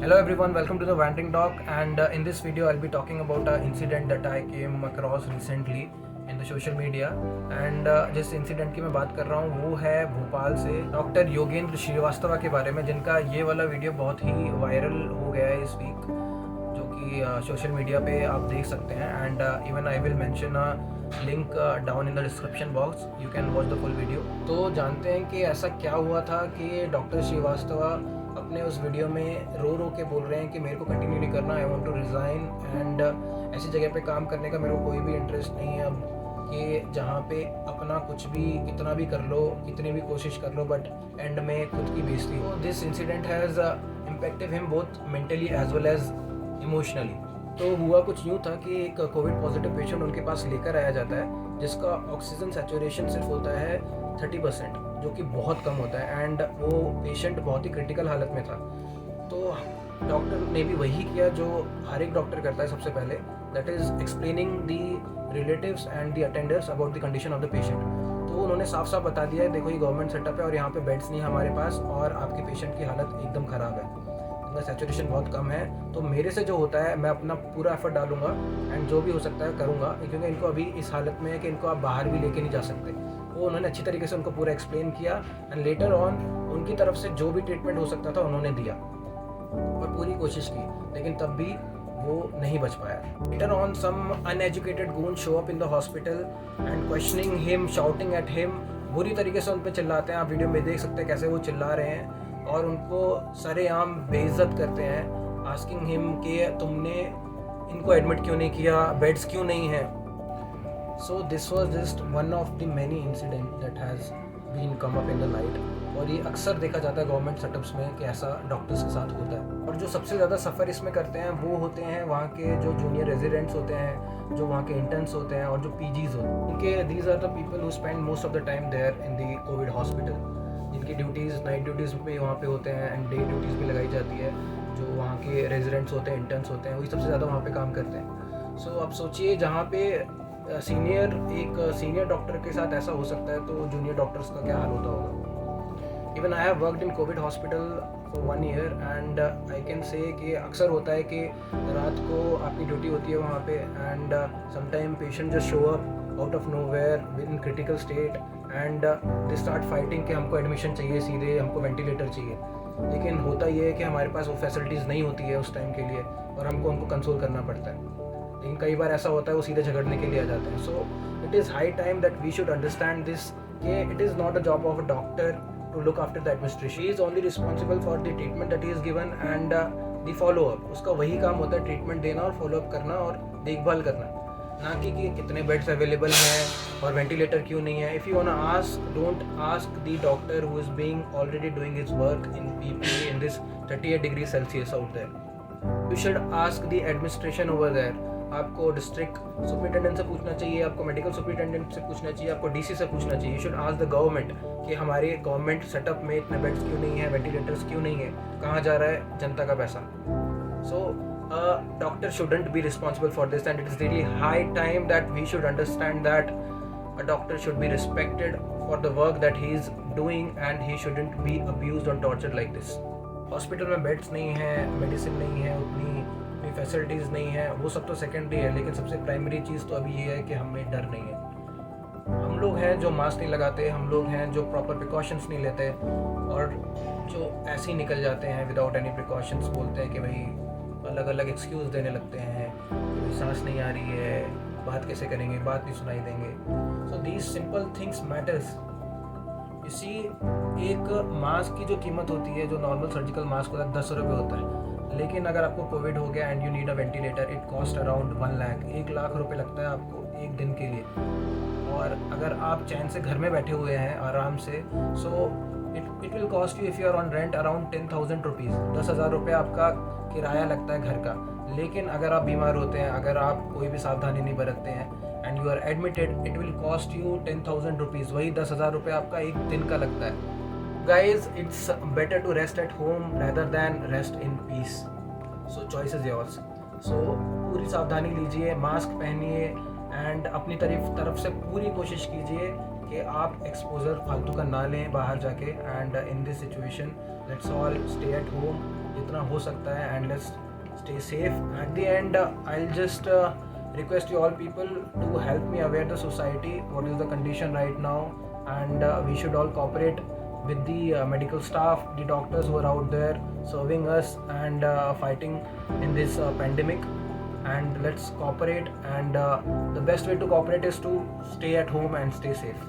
Hello everyone, welcome to the Vanting Talk, and in this video I'll be talking about an incident that I came across recently in the social media. And जिस incident की मैं बात कर रहा हूँ वो है भोपाल से डॉक्टर योगेंद्र श्रीवास्तव के बारे में, जिनका ये वाला वीडियो बहुत ही वायरल हो गया है इस वीक, जो कि सोशल मीडिया पे आप देख सकते हैं. And even I will mention a link down in the description box, you can watch the full video. तो जानते हैं कि ऐसा क्या हुआ था कि डॉक्टर श्रीवास्तव अपने उस वीडियो में रो रो के बोल रहे हैं कि मेरे को कंटिन्यू नहीं करना, I want to resign, and ऐसी जगह पे काम करने का मेरे को कोई भी इंटरेस्ट नहीं है अब, कि जहाँ पे अपना कुछ भी कितना भी कर लो, कितनी भी कोशिश कर लो, बट एंड में खुद की बेइज्जती हो. This incident has impacted him both mentally as well as emotionally. तो हुआ कुछ यूँ था कि एक कोविड पॉजिटिव पेशेंट उनके पास लेकर आया जाता है जिसका ऑक्सीजन सैचुरेशन सिर्फ होता है 30%, जो कि बहुत कम होता है, एंड वो पेशेंट बहुत ही क्रिटिकल हालत में था. तो डॉक्टर ने भी वही किया जो हर एक डॉक्टर करता है सबसे पहले, that is explaining the relatives and the attenders about the condition of the patient. तो उन्होंने साफ साफ बता दिया है, देखो ये गवर्नमेंट सेटअप है और यहाँ पे बेड्स नहीं है हमारे पास, और आपके पेशेंट की हालत एकदम ख़राब है, इनका सैचुरेशन बहुत कम है. तो मेरे से जो होता है मैं अपना पूरा एफर्ट डालूंगा एंड जो भी हो सकता है करूँगा, क्योंकि इनको अभी इस हालत में है कि इनको आप बाहर भी लेके नहीं जा सकते. वो उन्होंने अच्छी तरीके से उनको पूरा एक्सप्लेन किया, एंड लेटर ऑन उनकी तरफ से जो भी ट्रीटमेंट हो सकता था उन्होंने दिया और पूरी कोशिश की, लेकिन तब भी वो नहीं बच पाया. Later on some uneducated goon show up in the hospital and questioning him, shouting at him, बुरी तरीके से उन पर चिल्लाते हैं. आप वीडियो में देख सकते हैं कैसे वो चिल्ला रहे हैं और उनको सरेआम बेइज्जत करते हैं, आस्किंग हिम कि तुमने इनको एडमिट क्यों नहीं किया, बेड्स क्यों नहीं है. So this was just one of the many incidents that has been come up in the light, और ये अक्सर देखा जाता है गवर्नमेंट सेटअप्स में कि ऐसा डॉक्टर्स के साथ होता है. और जो सबसे ज़्यादा सफ़र इसमें करते हैं वो होते हैं वहाँ के जो जूनियर रेजिडेंट्स होते हैं, जो वहाँ के इंटर्न्स होते हैं और जो पीजीज होते हैं, उनके these are the people who spend most of the time there in the COVID hospital, जिनकी ड्यूटीज़ नाइट ड्यूटीज़ पे वहाँ पे होते हैं एंड डे ड्यूटीज़ भी लगाई जाती है. जो वहाँ के रेजिडेंट्स होते हैं, इंटर्न्स होते हैं, वही सबसे ज़्यादा वहाँ पे काम करते हैं. सो अब सोचिए, जहाँ पे एक सीनियर डॉक्टर के साथ ऐसा हो सकता है तो जूनियर डॉक्टर्स का क्या हाल होता होगा. Even I have worked in Covid hospital for 1 year and I can say कि अक्सर होता है कि रात को आपकी ड्यूटी होती है वहाँ पे, and sometime patient just show up out of nowhere with in critical state and they start fighting कि हमको एडमिशन चाहिए, सीधे हमको वेंटिलेटर चाहिए. लेकिन होता ये है कि हमारे पास वो फैसिलिटीज़ नहीं होती है उस टाइम के लिए और हमको उनको कंसोल करना पड़ता है. लेकिन कई बार ऐसा होता है वो सीधे झगड़ने के लिए आ जाते हैं. So it is high time that we should understand this, कि it is not a job of a doctor to look after the administration. He is only responsible for the treatment that he is given and the follow up. उसका वही काम होता है, treatment देना और follow up करना और देखभाल करना, ना कि कितने बेड्स अवेलेबल हैं और वेंटिलेटर क्यों नहीं है. If you want ask, don't ask the doctor who is being already doing his work in PPE in this 38 degree Celsius out there. You should ask the administration over there. आपको district superintendent से पूछना चाहिए, आपको medical superintendent से पूछना चाहिए, आपको DC से पूछना चाहिए. You should ask the government कि हमारे गवर्नमेंट सेटअप में इतने बेड्स क्यों नहीं है, वेंटिलेटर्स क्यों नहीं है, कहाँ जा रहा है जनता का पैसा. So doctor shouldn't be responsible for this, and it is really high time that we should understand that a doctor should be respected for the work that he is doing and he shouldn't be abused और tortured like this. Hospital में beds नहीं है, medicine नहीं है, उतनी facilities नहीं है, वो सब तो सेकेंडरी है, लेकिन सबसे प्राइमरी चीज़ तो अभी ये है कि हमें डर नहीं है. हम लोग हैं जो मास्क नहीं लगाते, हम लोग हैं जो प्रॉपर प्रिकॉशंस नहीं लेते, और जो ऐसे ही निकल जाते हैं विदाउट एनी प्रिकॉशंस. बोलते हैं कि भाई अलग अलग एक्सक्यूज़ देने लगते हैं कि भाई सांस नहीं आ रही है, बात कैसे करेंगे, बात नहीं सुनाई देंगे. So these simple things matters. इसी एक मास्क की जो कीमत होती है, जो नॉर्मल सर्जिकल मास्क होता है 10 रुपये होता है, लेकिन अगर आपको कोविड हो गया and you need a ventilator, it cost around 1 lakh, 1 lakh रुपए लगता है आपको एक दिन के लिए. और अगर आप चैन से घर में बैठे हुए हैं आराम से, so it will cost you if you are on rent around 10,000 rupees, 10,000 रुपये आपका किराया लगता है घर का. लेकिन अगर आप बीमार होते हैं, अगर आप कोई भी सावधानी नहीं बरतते हैं and you are admitted, it will cost you 10,000 rupees, वही 10,000 रुपये आपका एक दिन का लगता है. Guys, it's better to rest at home rather than rest in peace. So choice is yours. So पूरी सावधानी लीजिए, मास्क पहनिए एंड अपनी तरफ से पूरी कोशिश कीजिए कि आप एक्सपोजर फालतू का ना लें बाहर जाके. And in this situation let's all stay at home जितना हो सकता है, and let's stay safe. At the end, I'll just request you all people to help me aware the society what is the condition right now, and we should all cooperate with the medical staff, the doctors who are out there serving us and fighting in this pandemic. And let's cooperate, and the best way to cooperate is to stay at home and stay safe.